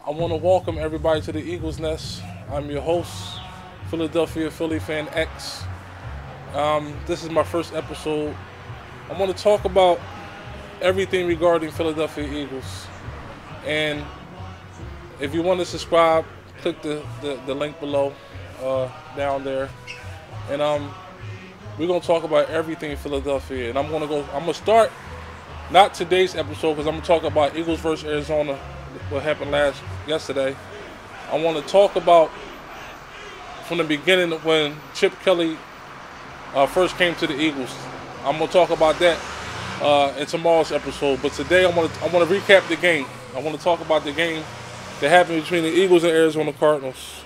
I want to welcome everybody to the Eagles Nest. I'm your host, Philadelphia Philly Fan X. This is my first episode. I want to talk about everything regarding Philadelphia Eagles. And if you want to subscribe, click the link below, down there. And we're gonna talk about everything Philadelphia. And I'm gonna start not today's episode because I'm gonna talk about Eagles versus Arizona, what happened yesterday. I want to talk about from the beginning when Chip Kelly first came to the Eagles. I'm gonna talk about that in tomorrow's episode. But today I want to recap the game. I want to talk about the game that happened between the Eagles and Arizona Cardinals.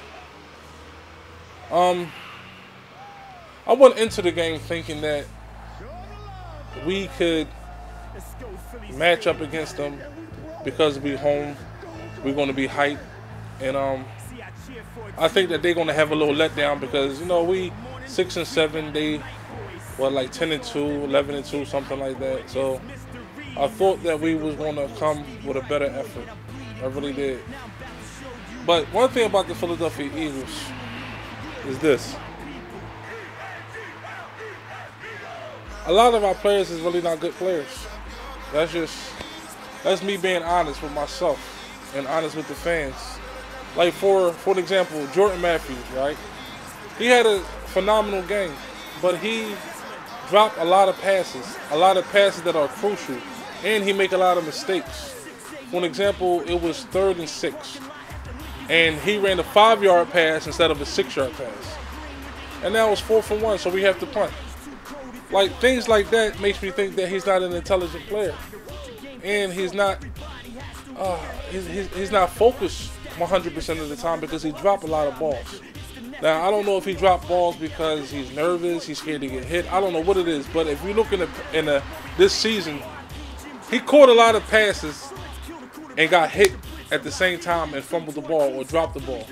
I went into the game thinking that we could match up against them because we're home. We're going to be hyped. And I think that they're going to have a little letdown because, we 6-7, they were like 10-2, 11-2, something like that. So I thought that we was going to come with a better effort. I really did. But one thing about the Philadelphia Eagles is this. A lot of our players is really not good players. That's me being honest with myself and honest with the fans. Like for example, Jordan Matthews, right? He had a phenomenal game, but he dropped a lot of passes that are crucial, and he make a lot of mistakes. For an example, it was 3rd and 6, and he ran a 5-yard pass instead of a 6-yard pass, and now it's 4th and 1, so we have to punt. Like things like that makes me think that he's not an intelligent player, and he's not focused 100% of the time because he dropped a lot of balls. Now I don't know if he dropped balls because he's nervous, he's scared to get hit. I don't know what it is, but if you look in this season, he caught a lot of passes and got hit at the same time and fumbled the ball or dropped the ball,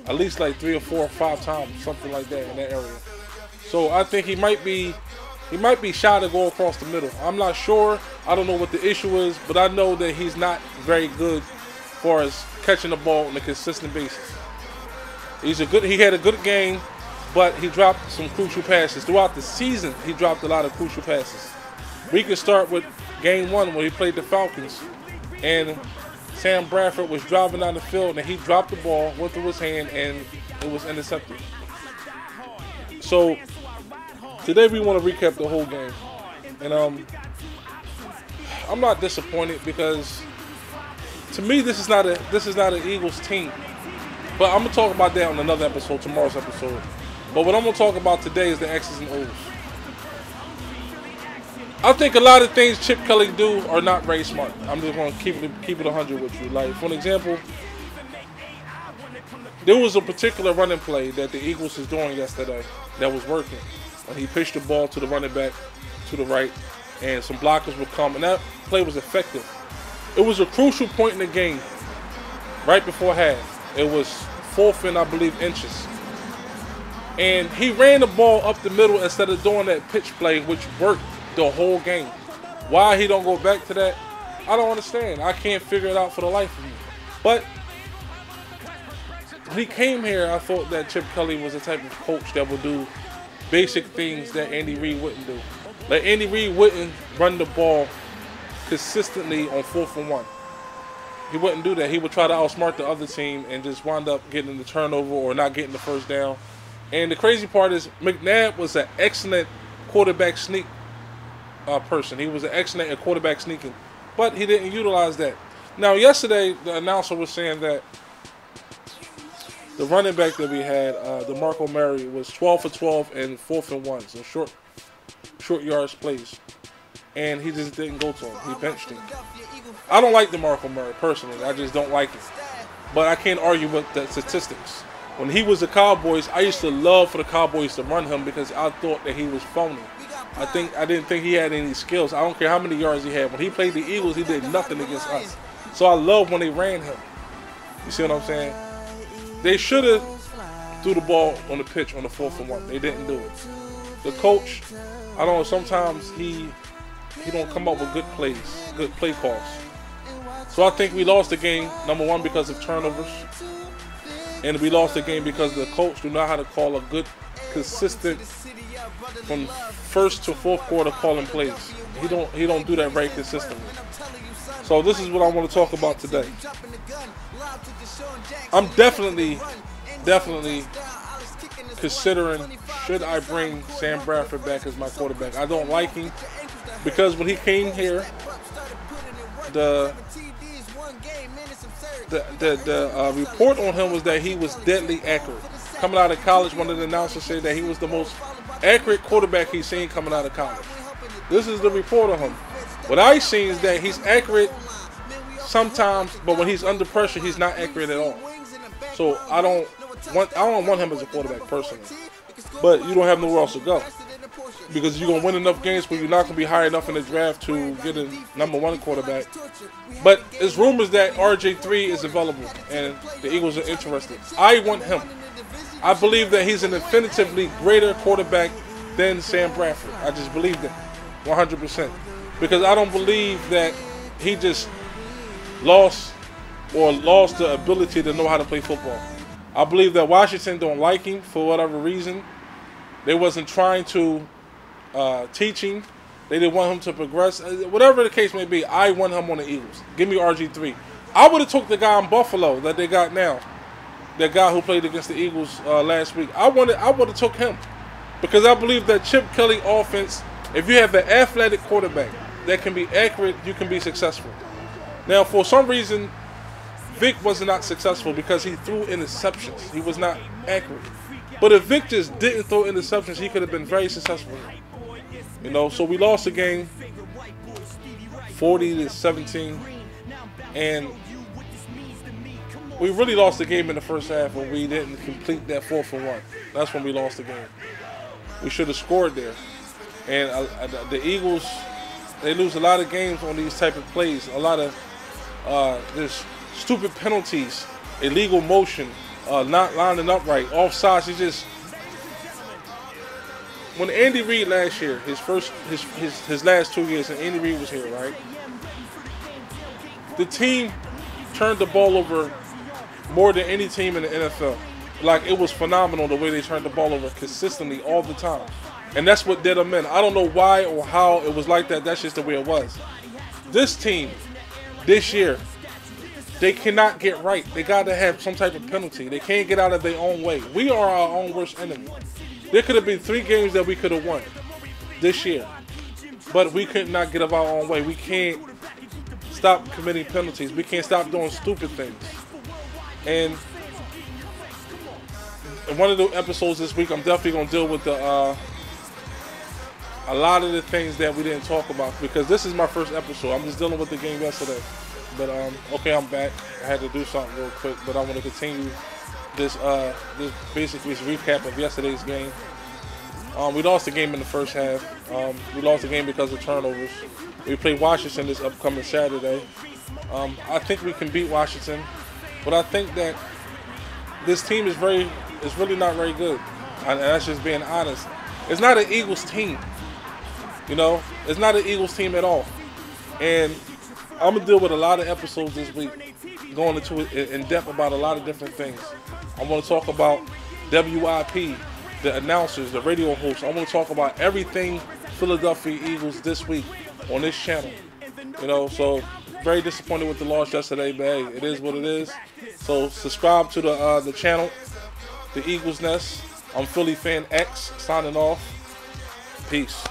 at least like 3 or 4 or 5 times, something like that in that area. So I think he might be shy to go across the middle. I'm not sure. I don't know what the issue is, but I know that he's not very good as far as catching the ball on a consistent basis. He had a good game, but he dropped some crucial passes. Throughout the season, he dropped a lot of crucial passes. We can start with game 1 when he played the Falcons, and Sam Bradford was driving down the field, and he dropped the ball, went through his hand, and it was intercepted. So today we want to recap the whole game, and I'm not disappointed because to me this is not an Eagles team. But I'm gonna talk about that on another episode, tomorrow's episode. But what I'm gonna talk about today is the X's and O's. I think a lot of things Chip Kelly do are not very smart. I'm just gonna keep it 100 with you. Like for an example, there was a particular running play that the Eagles was doing yesterday that was working. When he pitched the ball to the running back to the right, and some blockers would come, and that play was effective. It was a crucial point in the game, right before half. It was 4th and I believe inches, and he ran the ball up the middle instead of doing that pitch play, which worked the whole game. Why he don't go back to that, I don't understand. I can't figure it out for the life of me. But when he came here, I thought that Chip Kelly was the type of coach that would do basic things that Andy Reid wouldn't do. Like Andy Reid wouldn't run the ball consistently on 4th and 1. He wouldn't do that. He would try to outsmart the other team and just wind up getting the turnover or not getting the first down. And the crazy part is McNabb was an excellent quarterback sneak person. He was an excellent at quarterback sneaking, but he didn't utilize that. Now yesterday the announcer was saying that the running back that we had, DeMarco Murray, was 12 for 12 and 4th and 1, so short yards plays. And he just didn't go to him. He benched him. I don't like DeMarco Murray personally. I just don't like him. But I can't argue with the statistics. When he was the Cowboys, I used to love for the Cowboys to run him because I thought that he was phony. I didn't think he had any skills. I don't care how many yards he had. When he played the Eagles, he did nothing against us. So I love when they ran him. You see what I'm saying? They should have threw the ball on the pitch on the 4th and 1. They didn't do it. The coach, I don't know, sometimes he don't come up with good plays, good play calls. So I think we lost the game, number one, because of turnovers. And we lost the game because the coach do not know how to call a good, consistent, from first to fourth quarter calling plays. He don't do that very consistently. So this is what I want to talk about today. I'm definitely considering, should I bring Sam Bradford back as my quarterback. I don't like him because when he came here, the report on him was that he was deadly accurate. Coming out of college, one of the announcers said that he was the most accurate quarterback he's seen coming out of college. This is the report on him. What I've seen is that he's accurate sometimes, but when he's under pressure, he's not accurate at all. So I don't want him as a quarterback personally. But you don't have nowhere else to go, because you're going to win enough games where you're not going to be high enough in the draft to get a #1 quarterback. But it's rumors that RJ3 is available and the Eagles are interested. I want him. I believe that he's an infinitively greater quarterback than Sam Bradford. I just believe that 100%. Because I don't believe that he just lost the ability to know how to play football. I believe that Washington don't like him for whatever reason. They wasn't trying to teach him. They didn't want him to progress. Whatever the case may be, I want him on the Eagles. Give me RG3. I would have took the guy in Buffalo that they got now. That guy who played against the Eagles last week. I would have took him. Because I believe that Chip Kelly offense, if you have an athletic quarterback that can be accurate, you can be successful. Now, for some reason, Vic was not successful because he threw interceptions. He was not accurate. But if Vic just didn't throw interceptions, he could have been very successful. You know, so we lost the game 40-17. And we really lost the game in the first half when we didn't complete that 4th and 1. That's when we lost the game. We should have scored there. And the Eagles, they lose a lot of games on these type of plays. A lot of this stupid penalties, illegal motion, not lining up right, offsides. He just, when Andy Reid last year, his last 2 years, and Andy Reid was here, right? The team turned the ball over more than any team in the NFL. Like, it was phenomenal the way they turned the ball over consistently all the time. And that's what did them in. I don't know why or how it was like that. That's just the way it was. This team, this year, they cannot get right. They got to have some type of penalty. They can't get out of their own way. We are our own worst enemy. There could have been 3 games that we could have won this year, but we could not get out of our own way. We can't stop committing penalties. We can't stop doing stupid things. And in one of the episodes this week, I'm definitely going to deal with a lot of the things that we didn't talk about, because this is my first episode. I'm just dealing with the game yesterday. But okay, I'm back. I had to do something real quick, but I want to continue this basically this recap of yesterday's game. We lost the game in the first half. We lost the game because of turnovers. We play Washington this upcoming Saturday. I think we can beat Washington, but I think that this team is really not very good, and that's just being honest. It's not an Eagles team. You know, it's not an Eagles team at all. And I'm going to deal with a lot of episodes this week, going into it in depth about a lot of different things. I want to talk about WIP, the announcers, the radio hosts. I want to talk about everything Philadelphia Eagles this week on this channel. You know, so very disappointed with the loss yesterday, but hey, it is what it is. So subscribe to the channel, the Eagles Nest. I'm PhillyFan X, signing off. Peace.